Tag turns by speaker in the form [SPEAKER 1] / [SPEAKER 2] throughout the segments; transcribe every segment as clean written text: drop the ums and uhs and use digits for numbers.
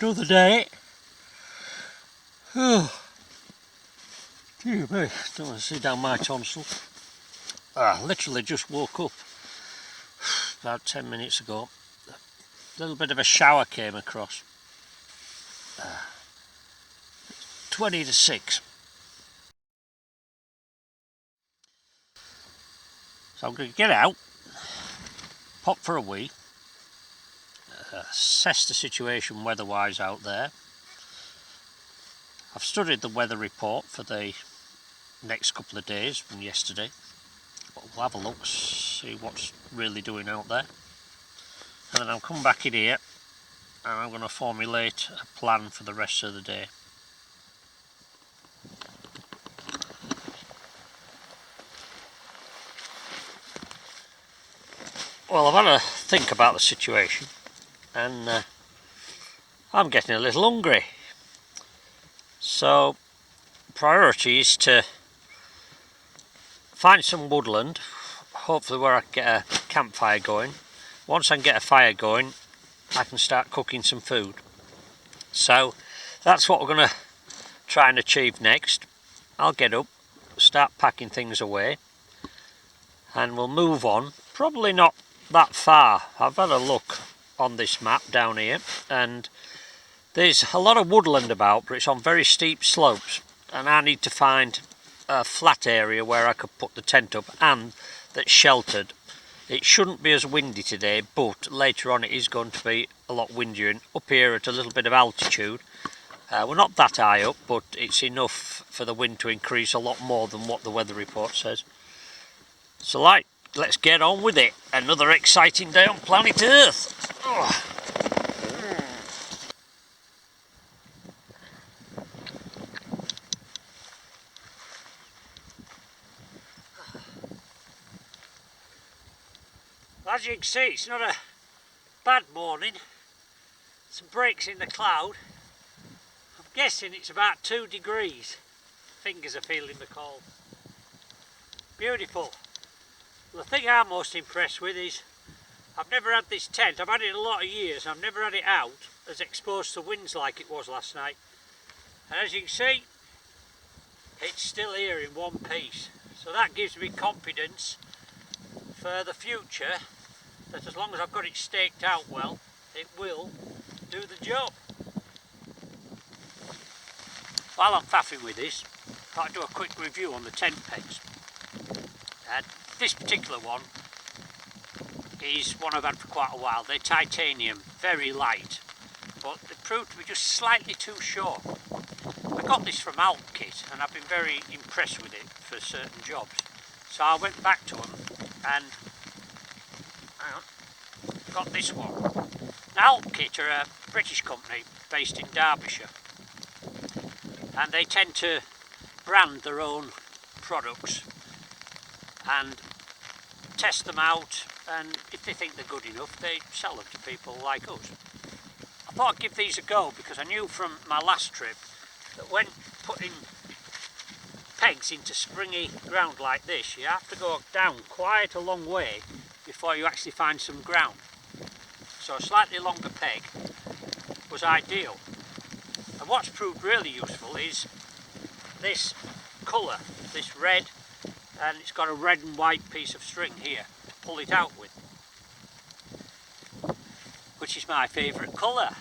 [SPEAKER 1] another day. Oh, dear me, don't want to see down my tonsil. Literally just woke up about 10 minutes ago. A little bit of a shower came across. 20 to 6. So I'm going to get out, pop for a wee, assess the situation weather-wise out there. I've studied the weather report for the next couple of days from yesterday. But we'll have a look, see what's really doing out there. And then I'll come back in here and I'm going to formulate a plan for the rest of the day. Well, I've had a think about the situation and I'm getting a little hungry. So, priority is to find some woodland, hopefully where I can get a campfire going. Once I can get a fire going, I can start cooking some food. So, that's what we're going to try and achieve next. I'll get up, start packing things away, and we'll move on. Probably not that far. I've had a look on this map down here, and there's a lot of woodland about, but it's on very steep slopes, and I need to find a flat area where I could put the tent up and that's sheltered. It shouldn't be as windy today, but later on it is going to be a lot windier, and up here at a little bit of altitude. We're not that high up, but it's enough for the wind to increase a lot more than what the weather report says. So let's get on with it. Another exciting day on planet Earth. Oh. As you can see, it's not a bad morning. Some breaks in the cloud. I'm guessing it's about 2 degrees. Fingers are feeling the cold. Beautiful. Well, the thing I'm most impressed with is I've never had this tent. I've had it a lot of years. I've never had it out as exposed to winds like it was last night. And as you can see, it's still here in one piece. So that gives me confidence for the future that as long as I've got it staked out well, it will do the job. While I'm faffing with this, I'll do a quick review on the tent pegs. This particular one is one I've had for quite a while. They're titanium, very light, but they proved to be just slightly too short. I got this from Kit and I've been very impressed with it for certain jobs. So I went back to them and got this one. Now Kit are a British company based in Derbyshire, and they tend to brand their own products and test them out, and if they think they're good enough they sell them to people like us. I thought I'd give these a go because I knew from my last trip that when putting pegs into springy ground like this, you have to go down quite a long way before you actually find some ground. So a slightly longer peg was ideal. And what's proved really useful is this colour, this red, and it's got a red and white piece of string here to pull it out with, which is my favourite colour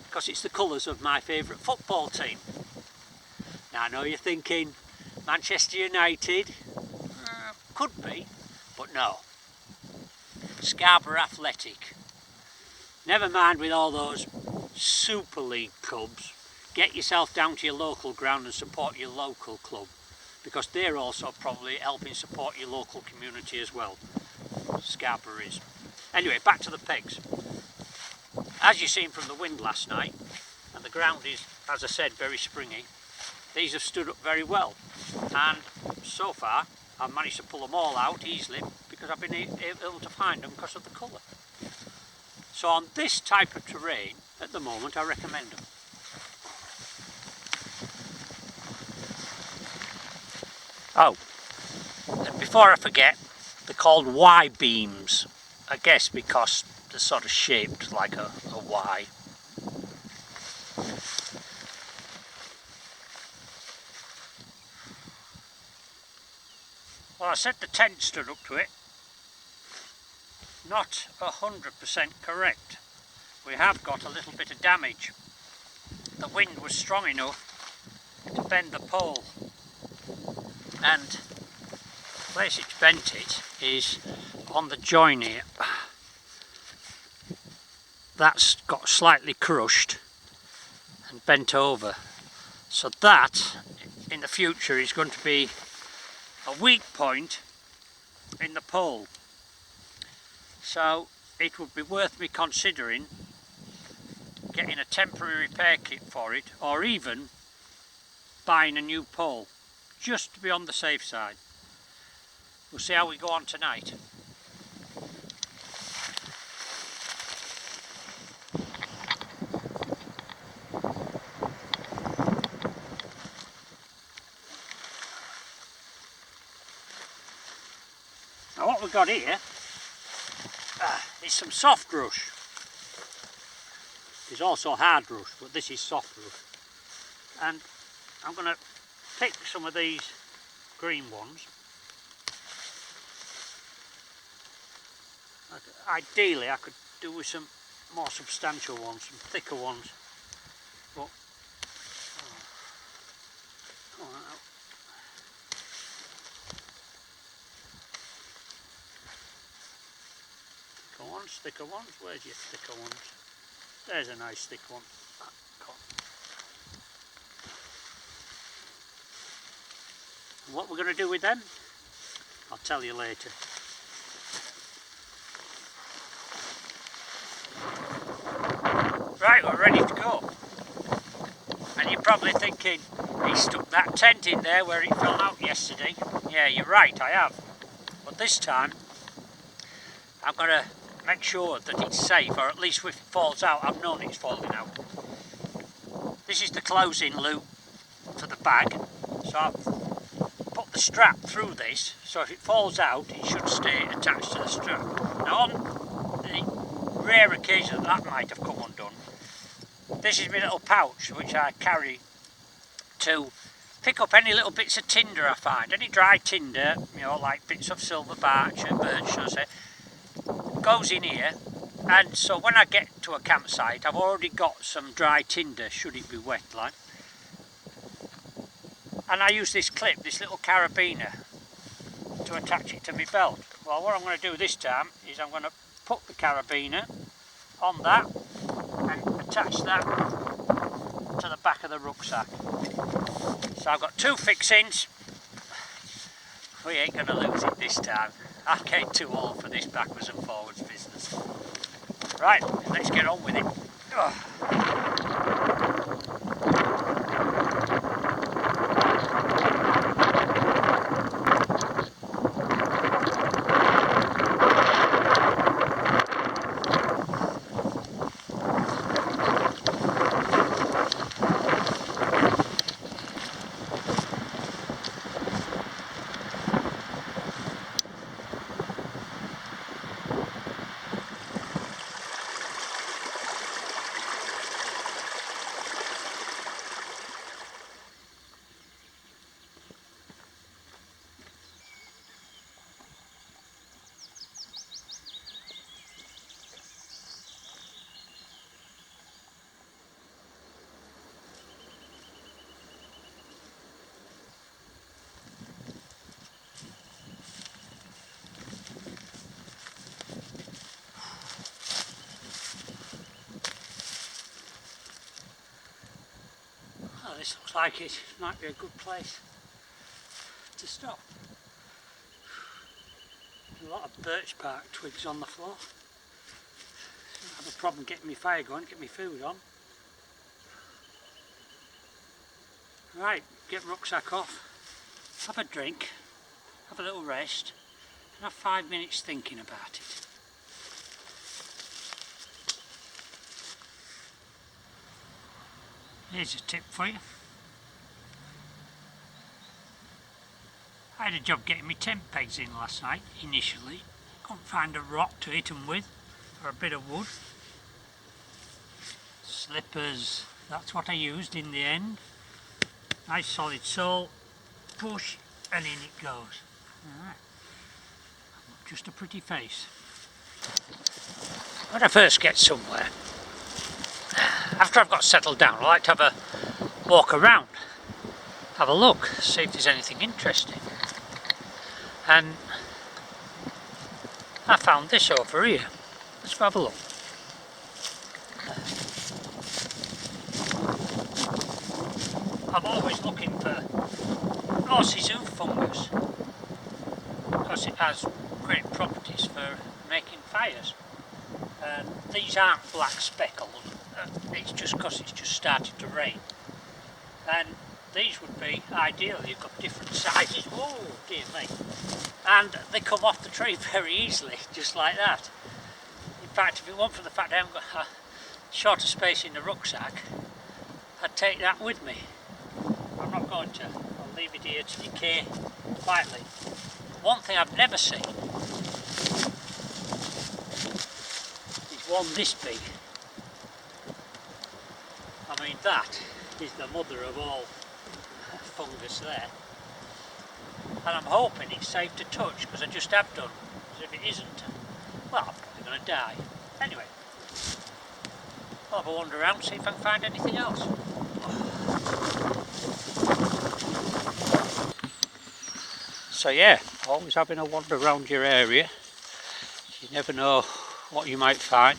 [SPEAKER 1] because it's the colours of my favourite football team. Now I know you're thinking Manchester United, could be, but no. Scarborough Athletic. Never mind with all those Super League clubs. Get yourself down to your local ground and support your local club, because they're also probably helping support your local community as well. Scarborough is. Anyway, back to the pegs. As you've seen from the wind last night, and the ground is, as I said, very springy, these have stood up very well, and so far I've managed to pull them all out easily because I've been able to find them because of the colour. So on this type of terrain, at the moment, I recommend them. Oh, and before I forget, they're called Y-beams, I guess because they're sort of shaped like a Y. Well, I said the tent stood up to it. Not 100% correct. We have got a little bit of damage. The wind was strong enough to bend the pole, and the place it's bent it is on the join here. That's got slightly crushed and bent over, so that in the future is going to be a weak point in the pole. So it would be worth me considering getting a temporary repair kit for it, or even buying a new pole, just to be on the safe side. We'll see how we go on tonight. Now what we've got here is some soft rush. There's also hard rush, but this is soft rush. And I'm going to pick some of these green ones. Ideally I could do with some more substantial ones, some thicker ones, but thicker ones, where's your thicker ones? There's a nice thick one. And what we're going to do with them, I'll tell you later. Right, we're ready to go. And you're probably thinking, he stuck that tent in there where it fell out yesterday. Yeah, you're right, I have. But this time, I'm going to make sure that it's safe, or at least if it falls out, I've known it's falling out. This is the closing loop for the bag, so I've put the strap through this, so if it falls out, it should stay attached to the strap. Now on the rare occasion that might have come undone, this is my little pouch which I carry to pick up any little bits of tinder I find, any dry tinder, you know, like bits of silver birch and birch, so I say, goes in here, and so when I get to a campsite I've already got some dry tinder should it be wet like, and I use this clip, this little carabiner, to attach it to my belt. Well, what I'm going to do this time is I'm going to put the carabiner on that and attach that to the back of the rucksack. So I've got two fixings. We ain't going to lose it this time. I came too old for this backwards and forwards business. Right, let's get on with it. This looks like it might be a good place to stop. A lot of birch bark twigs on the floor. Don't have a problem getting my fire going, get my food on. Right, get rucksack off, have a drink, have a little rest, and have 5 minutes thinking about it. Here's a tip for you. I had a job getting my tent pegs in last night, initially. Couldn't find a rock to hit them with, or a bit of wood. Slippers, that's what I used in the end. Nice solid sole, push, and in it goes. Alright. Just a pretty face. When I first get somewhere, after I've got settled down, I like to have a walk around, have a look, see if there's anything interesting. And I found this over here. Let's go have a look. I'm always looking for horse's hoof fungus because it has great properties for making fires. These aren't black speckled, it's just because it's just started to rain. And these would be ideal. You've got different sizes. Oh dear me. And they come off the tree very easily, just like that. In fact, if it weren't for the fact I haven't got a shorter space in the rucksack, I'd take that with me. I'm not going to. I'll leave it here to decay quietly. One thing I've never seen is one this big. I mean, that is the mother of all fungus there. And I'm hoping it's safe to touch, because I just have done. Because if it isn't, well, I'm probably going to die. Anyway, I'll have a wander around, see if I can find anything else. So yeah, always having a wander around your area. You never know what you might find.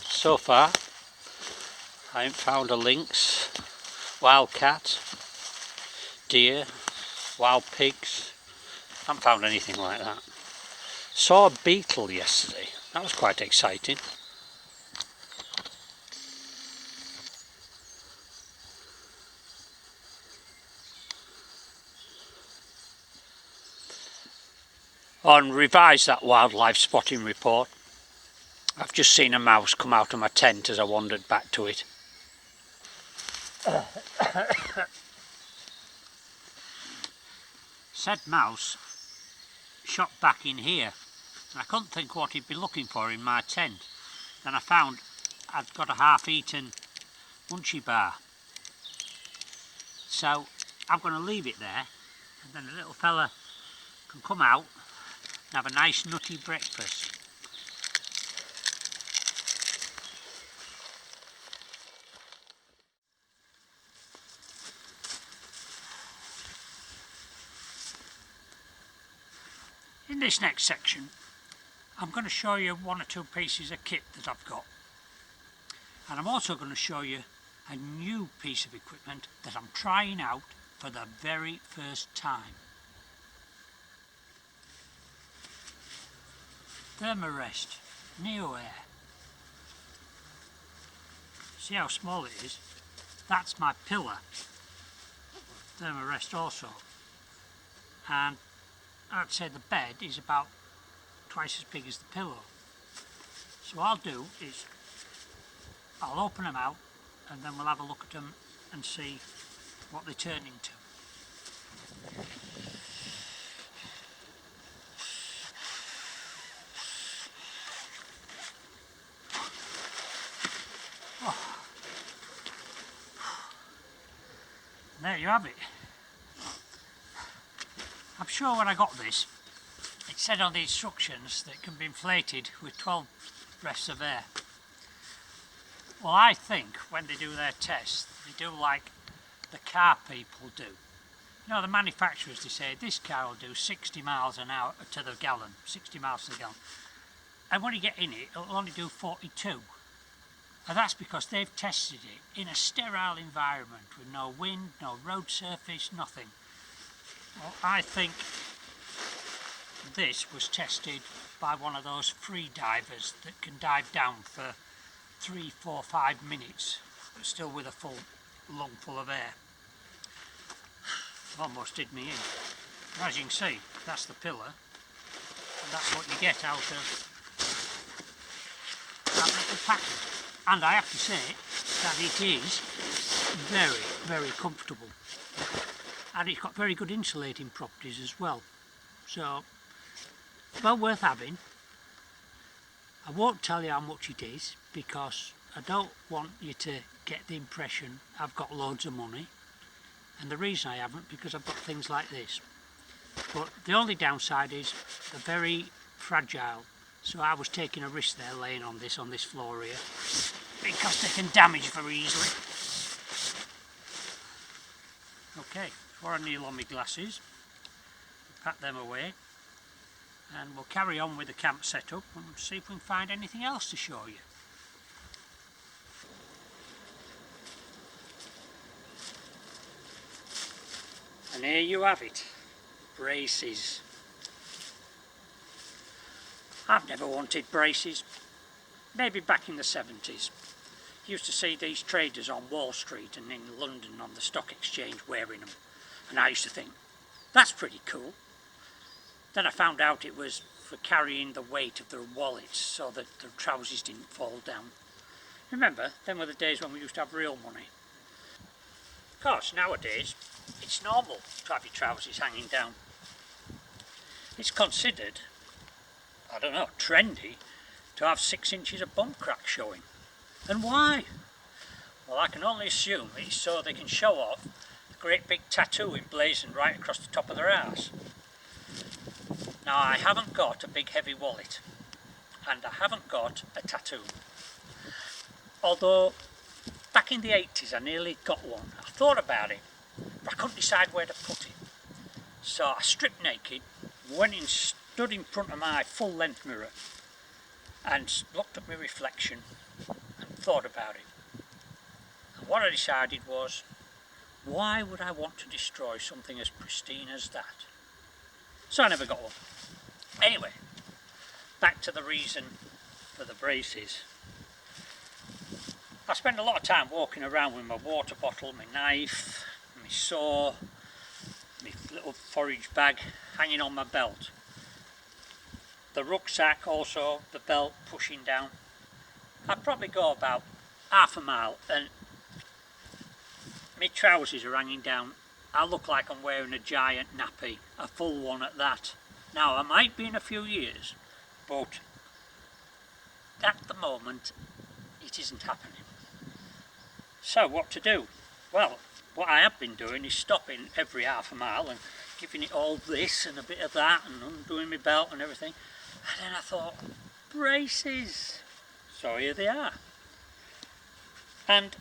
[SPEAKER 1] So far, I haven't found a lynx, wildcat, deer, wild pigs. I haven't found anything like that. Saw a beetle yesterday. That was quite exciting. On revise that wildlife spotting report, I've just seen a mouse come out of my tent as I wandered back to it. Said mouse shot back in here, and I couldn't think what he'd be looking for in my tent. Then I found I'd got a half-eaten munchie bar. So I'm going to leave it there, and then the little fella can come out and have a nice nutty breakfast. In this next section, I'm going to show you one or two pieces of kit that I've got. And I'm also going to show you a new piece of equipment that I'm trying out for the very first time. Thermarest Neo Air. See how small it is? That's my pillar. Thermarest also. And I'd say the bed is about twice as big as the pillow. So what I'll do is I'll open them out and then we'll have a look at them and see what they turn into. Oh. There you have it. I'm sure when I got this, it said on the instructions that it can be inflated with 12 breaths of air. Well, I think when they do their tests, they do like the car people do. You know, the manufacturers, they say this car will do 60 miles an hour to the gallon, 60 miles to the gallon. And when you get in it, it'll only do 42. And that's because they've tested it in a sterile environment with no wind, no road surface, nothing. Well, I think this was tested by one of those free divers that can dive down for 3, 4, 5 minutes, but still with a full lung full of air. Almost did me in. And as you can see, that's the pillar, and that's what you get out of that little packet. And I have to say that it is very, very comfortable. And it's got very good insulating properties as well. So, well worth having. I won't tell you how much it is because I don't want you to get the impression I've got loads of money. And the reason I haven't, because I've got things like this. but the only downside is they're very fragile, so I was taking a risk there laying on this floor here, because they can damage very easily. Okay, before I kneel on my glasses, pack them away, and we'll carry on with the camp setup and see if we can find anything else to show you. And here you have it, braces. I've never wanted braces, maybe back in the 70s. Used to see these traders on Wall Street and in London on the stock exchange wearing them, and I used to think, that's pretty cool. Then I found out it was for carrying the weight of their wallets so that their trousers didn't fall down. Remember, them were the days when we used to have real money. Of course, nowadays, it's normal to have your trousers hanging down. It's considered, I don't know, trendy to have 6 inches of bum crack showing. And why? Well, I can only assume it's so they can show off the great big tattoo emblazoned right across the top of their arse. Now, I haven't got a big heavy wallet, and I haven't got a tattoo. Although, back in the 80s I nearly got one. I thought about it, but I couldn't decide where to put it. So I stripped naked, went and stood in front of my full length mirror and looked at my reflection and thought about it. And what I decided was, why would I want to destroy something as pristine as that? So I never got one. Anyway, back to the reason for the braces. I spend a lot of time walking around with my water bottle, my knife, my saw, my little forage bag hanging on my belt. The rucksack also, the belt pushing down. I'd probably go about half a mile and my trousers are hanging down. I look like I'm wearing a giant nappy, a full one at that. Now I might be in a few years, but at the moment it isn't happening. So what to do? Well, what I have been doing is stopping every half a mile and giving it all this and a bit of that and undoing my belt and everything. And then I thought, braces! So here they are. And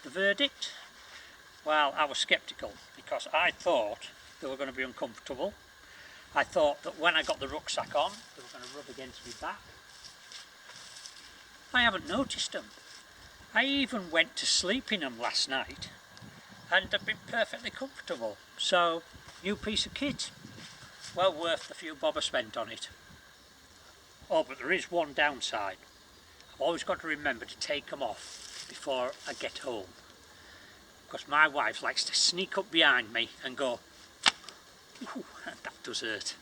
[SPEAKER 1] the verdict? Well, I was sceptical because I thought they were going to be uncomfortable. I thought that when I got the rucksack on, they were going to rub against my back. I haven't noticed them. I even went to sleep in them last night and they've been perfectly comfortable. So, new piece of kit. Well worth the few bob I spent on it. Oh, but there is one downside. I've always got to remember to take them off before I get home. Because my wife likes to sneak up behind me and go, ooh, that does hurt.